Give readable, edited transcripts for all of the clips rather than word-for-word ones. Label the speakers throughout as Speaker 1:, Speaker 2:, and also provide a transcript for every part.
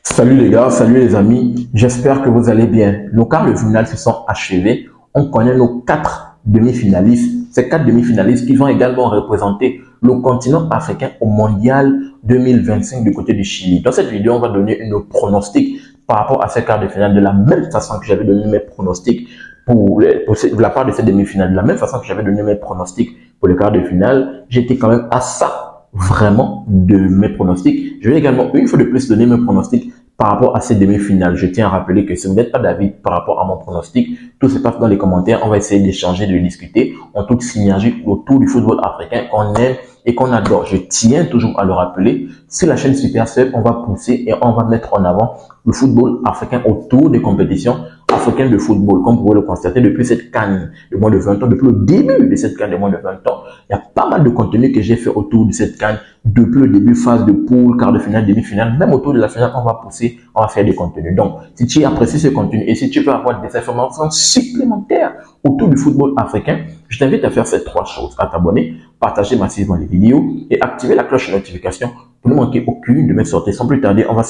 Speaker 1: Salut les gars, salut les amis, j'espère que vous allez bien. Nos quarts de finale se sont achevés. On connaît nos 4 demi-finalistes. Ces 4 demi-finalistes qui vont également représenter le continent africain au mondial 2025 du côté du Chili. Dans cette vidéo, on va donner une pronostic par rapport à ces quarts de finale de la même façon que j'avais donné mes pronostics pour la part de ces demi-finales. De la même façon que j'avais donné mes pronostics pour les quarts de finale, j'étais quand même à ça vraiment de mes pronostics. Je vais également une fois de plus donner mes pronostics par rapport à ces demi-finales. Je tiens à rappeler que si vous n'êtes pas d'avis par rapport à mon pronostic, tout se passe dans les commentaires. On va essayer d'échanger, de discuter en toute synergie autour du football africain qu'on aime et qu'on adore. Je tiens toujours à le rappeler. Sur la chaîne Super Sub, on va pousser et on va mettre en avant le football africain autour des compétitions africaines de football. Comme vous pouvez le constater depuis cette CAN de moins de 20 ans, depuis le début de cette CAN de moins de 20 ans, il y a pas mal de contenu que j'ai fait autour de cette CAN depuis le début, phase de poule, quart de finale, demi-finale, même autour de la finale, on va pousser, on va faire des contenus. Donc, si tu apprécies ce contenu et si tu veux avoir des informations supplémentaires autour du football africain, je t'invite à faire ces 3 choses. À t'abonner, partager massivement les vidéos et activer la cloche de notification pour ne manquer aucune de mes sorties. Sans plus tarder, on va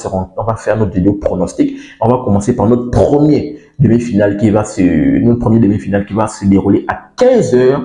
Speaker 1: faire notre vidéo pronostic. On va commencer par notre premier demi-finale qui va se dérouler à 15 h,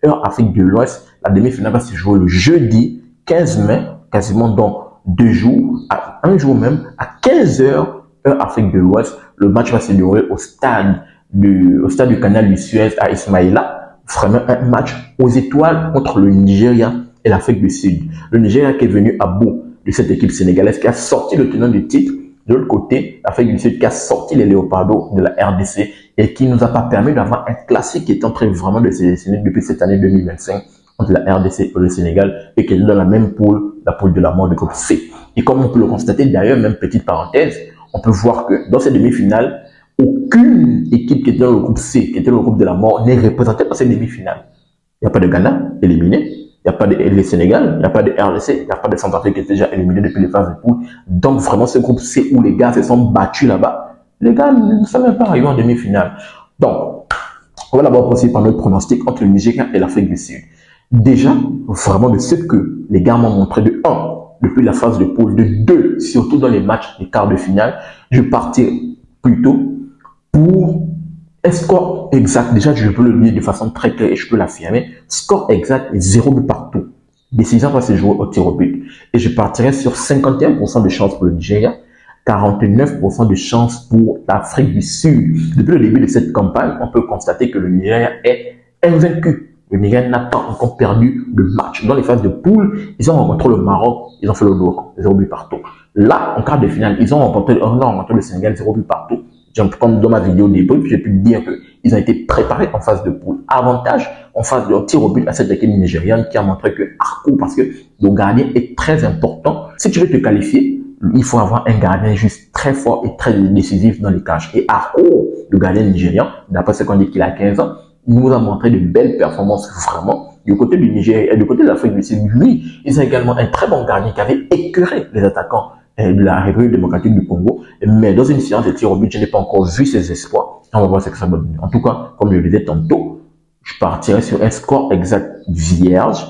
Speaker 1: heure Afrique de l'Ouest. La demi-finale va se jouer le jeudi 15 mai, quasiment dans 2 jours, à un jour même, à 15 h, heure Afrique de l'Ouest. Le match va se dérouler au stade du canal du Suez à Ismaïla. Vraiment un match aux étoiles contre le Nigeria et l'Afrique du Sud. Le Nigeria qui est venu à bout de cette équipe sénégalaise qui a sorti le tenant du titre. De l'autre côté, l'Afrique du Sud qui a sorti les Léopardos de la RDC et qui nous a pas permis d'avoir un classique qui est en train vraiment de se dessiner depuis cette année 2025 entre la RDC et le Sénégal et qui est dans la même poule, la poule de la mort du groupe C. Et comme on peut le constater d'ailleurs, même petite parenthèse, on peut voir que dans ces demi-finales, aucune équipe qui était dans le groupe C, qui était dans le groupe de la mort, n'est représentée par ces demi-finales. Il n'y a pas de Ghana éliminé, il n'y a pas de Sénégal, il n'y a pas de RDC, il n'y a pas de Centrafrique qui était déjà éliminé depuis les phases de poule. Donc vraiment ce groupe C où les gars se sont battus là-bas, les gars ne sont même pas arrivés en demi-finale. Donc, on va d'abord passer par notre pronostic entre le Nigeria et l'Afrique du Sud. Déjà, vraiment de ce que les gars m'ont montré de 1, depuis la phase de poule, de 2, surtout dans les matchs des quarts de finale, je partirai plutôt pour un score exact. Déjà, je peux le dire de façon très claire et je peux l'affirmer. Score exact, 0 but partout. Décision va se jouer au tir au but. Et je partirai sur 51% de chance pour le Nigeria, 49% de chance pour l'Afrique du Sud. Depuis le début de cette campagne, on peut constater que le Nigeria est invaincu. Le Nigeria n'a pas encore perdu de match. Dans les phases de poule, ils ont rencontré le Maroc, ils ont fait le dos, 0 but partout. Là, en quart de finale, ils ont rencontré le Sénégal, 0 but partout. Comme dans ma vidéo débrief, j'ai pu dire qu'ils ont été préparés en phase de poule. Avantage en phase de tir au but à cette équipe nigériane qui a montré que Arco, parce que le gardien est très important. Si tu veux te qualifier, il faut avoir un gardien juste très fort et très décisif dans les cages. Et Arco, le gardien nigérian, d'après ce qu'on dit qu'il a 15 ans, il nous a montré de belles performances vraiment. Du côté du Nigeria et du côté de l'Afrique du Sud, lui, ils ont également un très bon gardien qui avait écœuré les attaquants de la République démocratique du Congo. Mais dans une séance de tir au but, je n'ai pas encore vu ses espoirs. On va voir ce que ça va donner. En tout cas, comme je le disais tantôt, je partirai sur un score exact vierge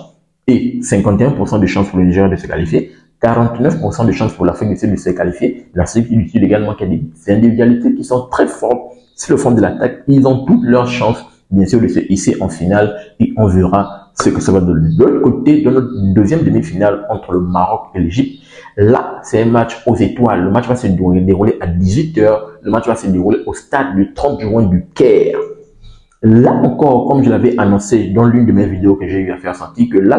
Speaker 1: et 51% de chances pour le Nigeria de se qualifier, 49% de chances pour l'Afrique du Sud de se qualifier. L'Afrique du Sud également qui a des individualités qui sont très fortes sur le front de l'attaque. Ils ont toutes leurs chances, bien sûr, de se hisser en finale et on verra ce que ça va donner. De l'autre côté, dans notre deuxième demi-finale entre le Maroc et l'Égypte, là, c'est un match aux étoiles. Le match va se dérouler à 18 h. Le match va se dérouler au stade du 30 juin du Caire. Là encore, comme je l'avais annoncé dans l'une de mes vidéos que j'ai eu à faire sortir, que là,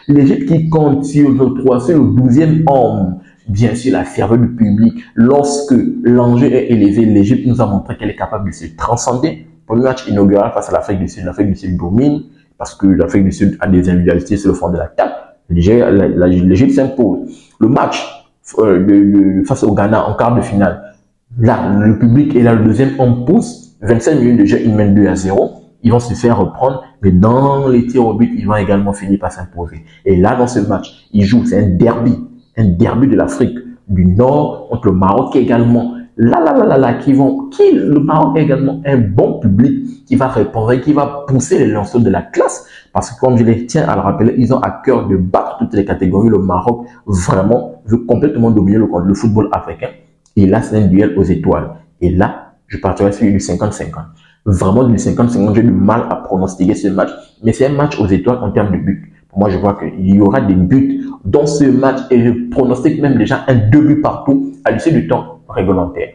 Speaker 1: l'Égypte qui compte sur le 12e homme, bien sûr la ferveur du public, lorsque l'enjeu est élevé, l'Égypte nous a montré qu'elle est capable de se transcender. Pour le match inaugural face à l'Afrique du Sud domine, parce que l'Afrique du Sud a des individualités sur le front de l'attaque. L'Égypte s'impose. Le match face au Ghana en quart de finale, là, le public est là, le deuxième homme pousse, 25 minutes de jeu, ils mènent 2-0. Ils vont se faire reprendre, mais dans les tirs au but, ils vont également finir par s'imposer. Et là, dans ce match, ils jouent, c'est un derby de l'Afrique du Nord contre le Maroc qui est également le Maroc est également un bon public qui va répondre, qui va pousser les lanceurs de la classe. Parce que comme je les tiens à le rappeler, ils ont à cœur de battre toutes les catégories. Le Maroc, vraiment, veut complètement dominer le football africain. Et là, c'est un duel aux étoiles. Et là, je partirai sur du 50-50. Vraiment, du 50-50, j'ai du mal à pronostiquer ce match. Mais c'est un match aux étoiles en termes de buts. Pour moi, je vois qu'il y aura des buts dans ce match. Et je pronostique même déjà un 2 buts partout à l'issue du temps réglementaire.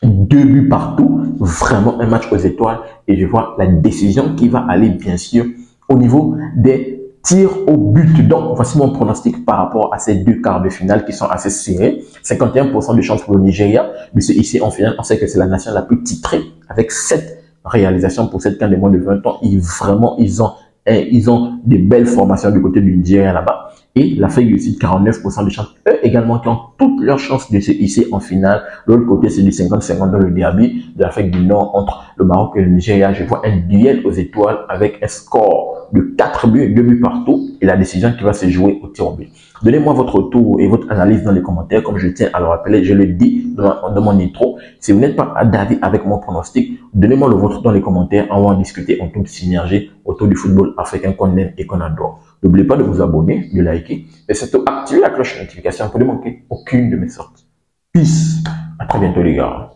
Speaker 1: 2 buts partout, vraiment un match aux étoiles. Et je vois la décision qui va aller, bien sûr, au niveau des tirs au but. Donc, voici mon pronostic par rapport à ces deux quarts de finale qui sont assez serrés. 51% de chance pour le Nigeria de se hisser en finale. On sait que c'est la nation la plus titrée avec 7 réalisations pour cette CAN de moins de 20 ans. Ils ont des belles formations du côté du Nigeria là-bas. Et l'Afrique du Sud, 49% de chances. Eux également qui ont toutes leurs chances de se hisser en finale. De l'autre côté, c'est du 50-50 dans le derby de l'Afrique du Nord entre le Maroc et le Nigeria. Je vois un duel aux étoiles avec un score de 4 buts, 2 buts partout et la décision qui va se jouer au tir au but. Donnez-moi votre retour et votre analyse dans les commentaires. Comme je tiens à le rappeler, je le dis dans mon intro. Si vous n'êtes pas d'avis avec mon pronostic, donnez-moi le vôtre dans les commentaires. On va en discuter en toute synergie autour du football africain qu'on aime et qu'on adore. N'oubliez pas de vous abonner, de liker et surtout activer la cloche de notification pour ne manquer aucune de mes sorties. Peace. À très bientôt les gars.